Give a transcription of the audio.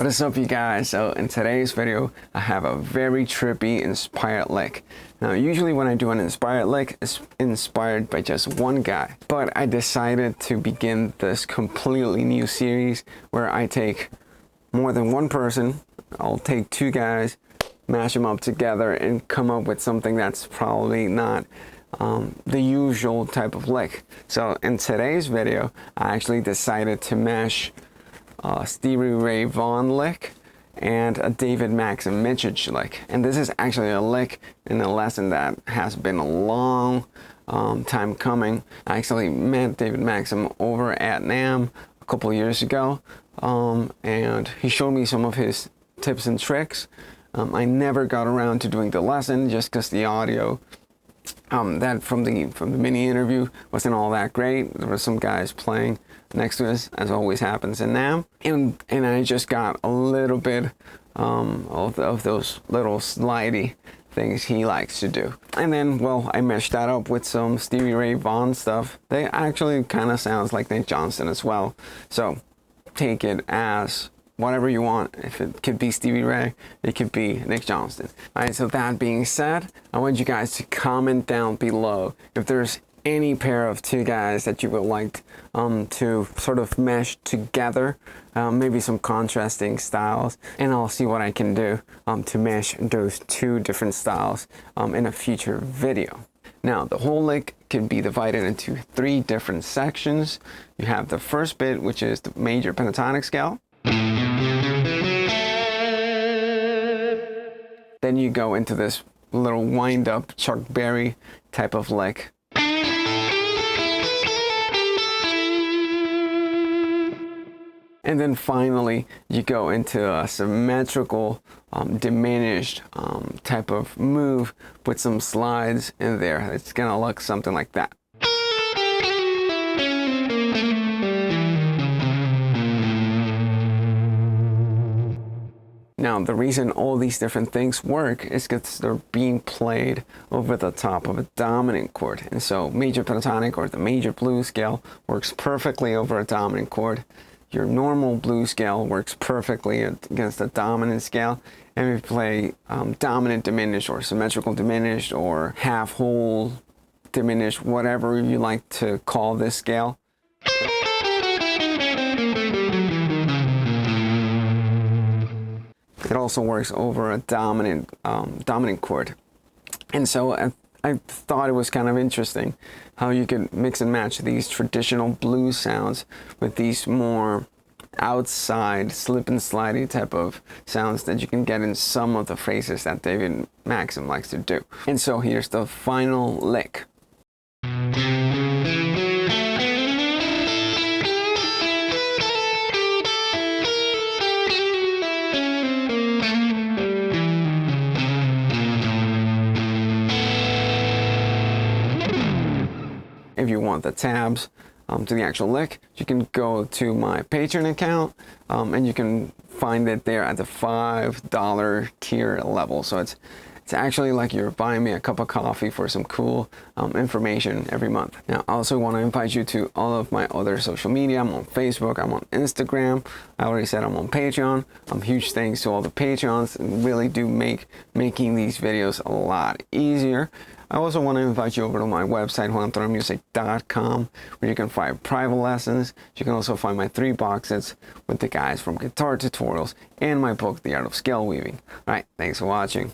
What is up, you guys? So in today's video I have a very trippy inspired lick. Now usually when I do an inspired lick, it's inspired by just one guy, but I decided to begin this completely new series where I take more than one person. I'll take two guys, mash them up together and come up with something that's probably not the usual type of lick. So in today's video I actually decided to mash Stevie Ray Vaughn lick and a David Maxim Micic lick. And this is actually a lick in a lesson that has been a long time coming. I actually met David Maxim over at Namm a couple years ago, and he showed me some of his tips and tricks. I never got around to doing the lesson just because the audio that from the mini interview wasn't all that great. There were some guys playing next to us, as always happens in Namm, and I just got a little bit of those little slidey things he likes to do. And then, well, I meshed that up with some Stevie Ray Vaughn stuff. They actually kind of sounds like Nick Johnston as well. So take it as whatever you want. If it could be Stevie Ray, it could be Nick Johnston. All right, so that being said, I want you guys to comment down below if there's any pair of two guys that you would like to sort of mesh together, maybe some contrasting styles, and I'll see what I can do to mesh those two different styles in a future video. Now, the whole lick can be divided into three different sections. You have the first bit, which is the major pentatonic scale. Then you go into this little wind-up Chuck Berry type of lick. And then finally, you go into a symmetrical, diminished type of move with some slides in there. It's gonna look something like that. Now, the reason all these different things work is because they're being played over the top of a dominant chord. And so major pentatonic, or the major blues scale, works perfectly over a dominant chord. Your normal blues scale works perfectly against a dominant scale. And if you play dominant diminished, or symmetrical diminished, or half whole diminished, whatever you like to call this scale, it also works over a dominant chord. And so I thought it was kind of interesting how you could mix and match these traditional blues sounds with these more outside slip and slidey type of sounds that you can get in some of the phrases that David Maxim likes to do. And so here's the final lick. If you want the tabs to the actual lick, you can go to my Patreon account, and you can find it there at the $5 tier level. So it's actually like you're buying me a cup of coffee for some cool information every month. Now, I also want to invite you to all of my other social media. I'm on Facebook, I'm on Instagram. I already said I'm on Patreon. Huge thanks to all the Patreons. It really do make making these videos a lot easier. I also want to invite you over to my website, juan.music.com, where you can find private lessons. You can also find my 3 boxes with the guys from Guitar Tutorials and my book, The Art of Scale Weaving. All right, thanks for watching.